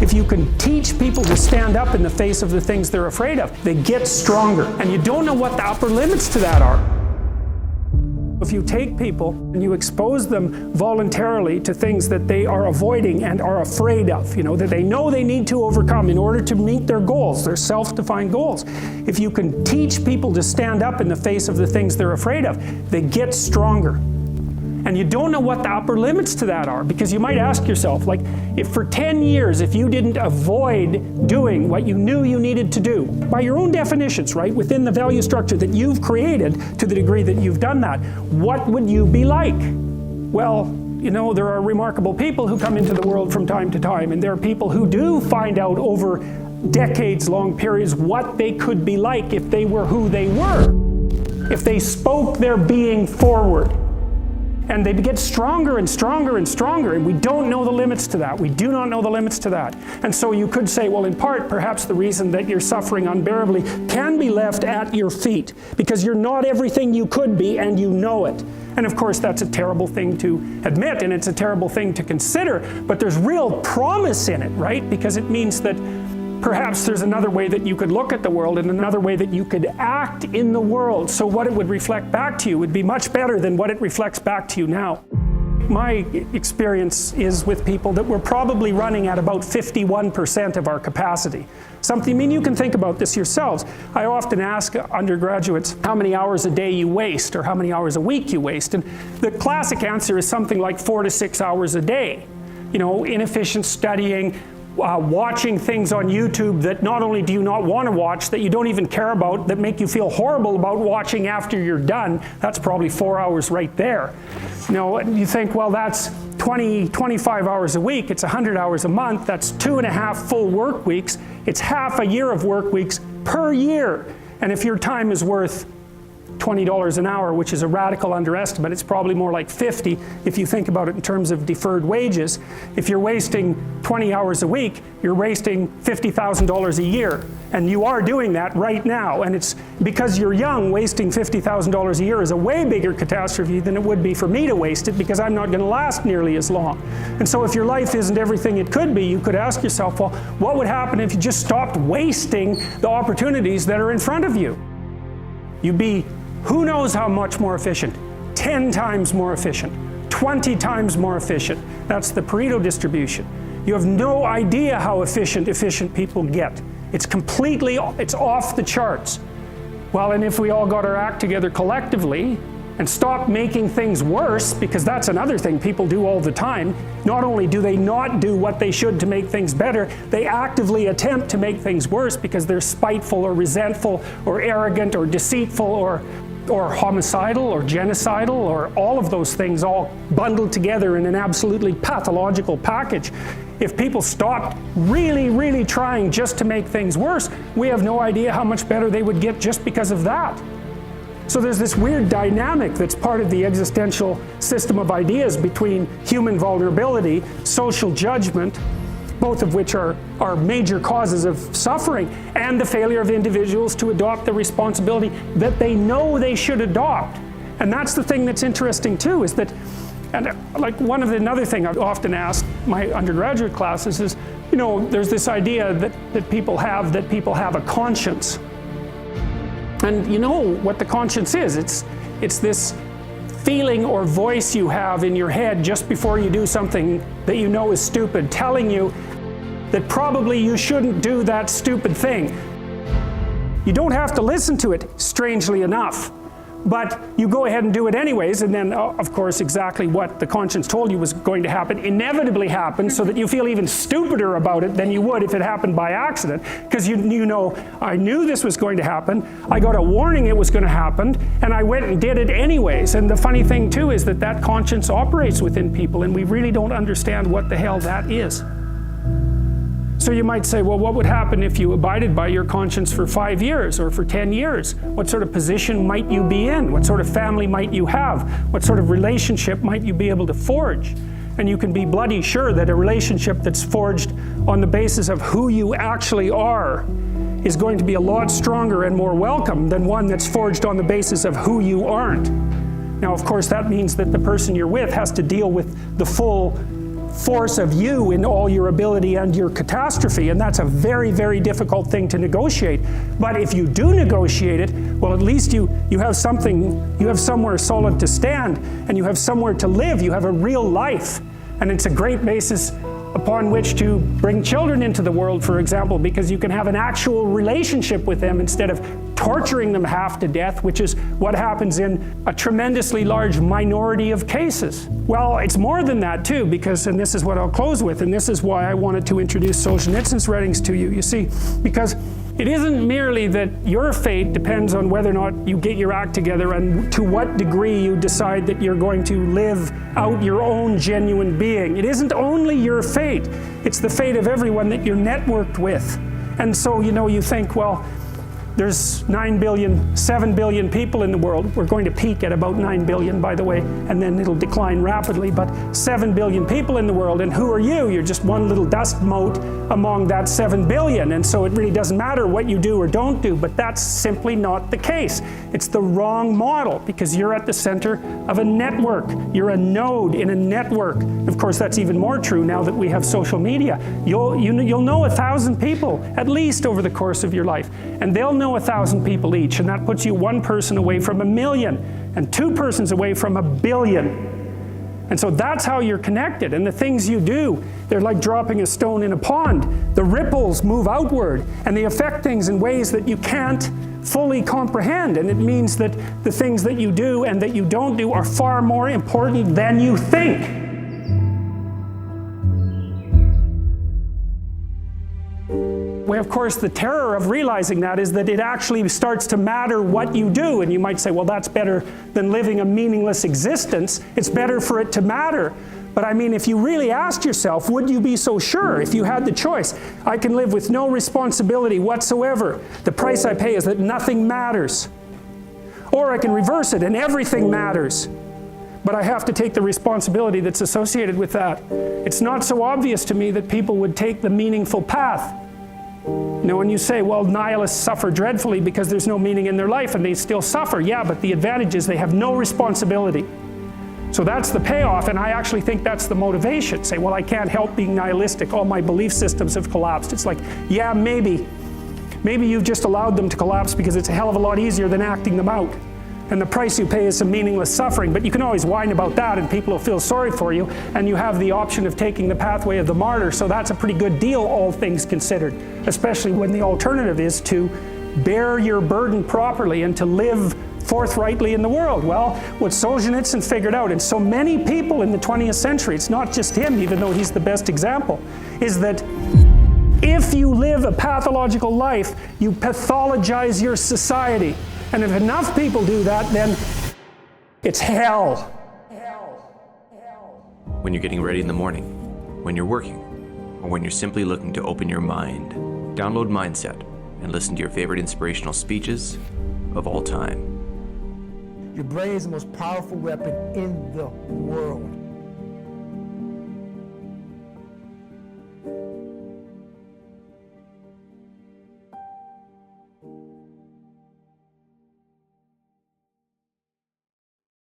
If you can teach people to stand up in the face of the things they're afraid of, they get stronger. And you don't know what the upper limits to that are. If you take people and you expose them voluntarily to things that they are avoiding and are afraid of, that they know they need to overcome in order to meet their goals, their self-defined goals. If you can teach people to stand up in the face of the things they're afraid of, they get stronger. And you don't know what the upper limits to that are, because you might ask yourself, like, if for 10 years, if you didn't avoid doing what you knew you needed to do, by your own definitions, right, within the value structure that you've created to the degree that you've done that, what would you be like? Well, there are remarkable people who come into the world from time to time, and there are people who do find out over decades-long periods what they could be like if they were who they were, if they spoke their being forward. And they get stronger and stronger and stronger, and we don't know the limits to that. We do not know the limits to that. And so you could say, well, in part, perhaps the reason that you're suffering unbearably can be left at your feet, because you're not everything you could be, and you know it. And of course, that's a terrible thing to admit, and it's a terrible thing to consider, but there's real promise in it, right? Because it means that perhaps there's another way that you could look at the world and another way that you could act in the world. So what it would reflect back to you would be much better than what it reflects back to you now. My experience is with people that we're probably running at about 51% of our capacity. You can think about this yourselves. I often ask undergraduates how many hours a day you waste or how many hours a week you waste. And the classic answer is something like 4 to 6 hours a day. Inefficient studying, watching things on YouTube that not only do you not want to watch, that you don't even care about, that make you feel horrible about watching after you're done. That's probably 4 hours right there. You think, well, that's 25 hours a week, it's 100 hours a month, that's 2.5 full work weeks, it's half a year of work weeks per year. And if your time is worth $20 an hour, which is a radical underestimate, it's probably more like 50 if you think about it in terms of deferred wages. If you're wasting 20 hours a week, you're wasting $50,000 a year. And you are doing that right now. And it's because you're young, wasting $50,000 a year is a way bigger catastrophe than it would be for me to waste it, because I'm not going to last nearly as long. And so if your life isn't everything it could be, you could ask yourself, well, what would happen if you just stopped wasting the opportunities that are in front of you? You'd be who knows how much more efficient? 10 times more efficient, 20 times more efficient. That's the Pareto distribution. You have no idea how efficient people get. It's off the charts. Well, and if we all got our act together collectively and stopped making things worse, because that's another thing people do all the time. Not only do they not do what they should to make things better, they actively attempt to make things worse because they're spiteful or resentful or arrogant or deceitful or homicidal or genocidal, or all of those things all bundled together in an absolutely pathological package. If people stopped really, really trying just to make things worse, we have no idea how much better they would get just because of that. So there's this weird dynamic that's part of the existential system of ideas between human vulnerability, social judgment, both of which are major causes of suffering, and the failure of individuals to adopt the responsibility that they know they should adopt. And that's the thing that's interesting too, is that, and like another thing I've often asked my undergraduate classes is, there's this idea that people have a conscience. And you know what the conscience is. It's this feeling or voice you have in your head just before you do something that you know is stupid, telling you that probably you shouldn't do that stupid thing. You don't have to listen to it, strangely enough, but you go ahead and do it anyways, and then, of course, exactly what the conscience told you was going to happen inevitably happens, so that you feel even stupider about it than you would if it happened by accident, because you know, I knew this was going to happen, I got a warning it was going to happen, and I went and did it anyways. And the funny thing too is that conscience operates within people, and we really don't understand what the hell that is. So you might say, well, what would happen if you abided by your conscience for 5 years or for 10 years? What sort of position might you be in? What sort of family might you have? What sort of relationship might you be able to forge? And you can be bloody sure that a relationship that's forged on the basis of who you actually are is going to be a lot stronger and more welcome than one that's forged on the basis of who you aren't. Now, of course, that means that the person you're with has to deal with the full force of you in all your ability and your catastrophe, and that's a very, very difficult thing to negotiate. But if you do negotiate it, well, at least you have something, you have somewhere solid to stand, and you have somewhere to live. You have a real life, and it's a great basis upon which to bring children into the world, for example, because you can have an actual relationship with them instead of torturing them half to death, which is what happens in a tremendously large minority of cases. Well, it's more than that too, because, and this is what I'll close with, and this is why I wanted to introduce Solzhenitsyn's writings to you, you see, because it isn't merely that your fate depends on whether or not you get your act together and to what degree you decide that you're going to live out your own genuine being. It isn't only your fate, it's the fate of everyone that you're networked with. And so, you know, you think, well, there's 9 billion, 7 billion people in the world. We're going to peak at about 9 billion, by the way, and then it'll decline rapidly, but 7 billion people in the world, and who are you? You're just one little dust mote among that 7 billion, and so it really doesn't matter what you do or don't do, but that's simply not the case. It's the wrong model, because you're at the center of a network. You're a node in a network. Of course, that's even more true now that we have social media. You'll know 1,000 people, at least over the course of your life, and they'll know 1,000 people each, and that puts you one person away from 1 million, and 2 persons away from 1 billion. And so that's how you're connected, and the things you do, they're like dropping a stone in a pond. The ripples move outward, and they affect things in ways that you can't fully comprehend, and it means that the things that you do and that you don't do are far more important than you think. Well, of course, the terror of realizing that is that it actually starts to matter what you do. And you might say, well, that's better than living a meaningless existence. It's better for it to matter. But I mean, if you really asked yourself, would you be so sure if you had the choice? I can live with no responsibility whatsoever. The price I pay is that nothing matters. Or I can reverse it and everything matters. But I have to take the responsibility that's associated with that. It's not so obvious to me that people would take the meaningful path. You know, when you say, well, nihilists suffer dreadfully because there's no meaning in their life, and they still suffer. Yeah, but the advantage is they have no responsibility. So that's the payoff, and I actually think that's the motivation. Say, well, I can't help being nihilistic. All my belief systems have collapsed. It's like, yeah, maybe. Maybe you've just allowed them to collapse because it's a hell of a lot easier than acting them out. And the price you pay is some meaningless suffering, but you can always whine about that and people will feel sorry for you, and you have the option of taking the pathway of the martyr, so that's a pretty good deal, all things considered, especially when the alternative is to bear your burden properly and to live forthrightly in the world. Well, what Solzhenitsyn figured out, and so many people in the 20th century, it's not just him, even though he's the best example, is that if you live a pathological life, you pathologize your society. And if enough people do that, then it's hell. When you're getting ready in the morning, when you're working, or when you're simply looking to open your mind, download Mindset and listen to your favorite inspirational speeches of all time. Your brain is the most powerful weapon in the world.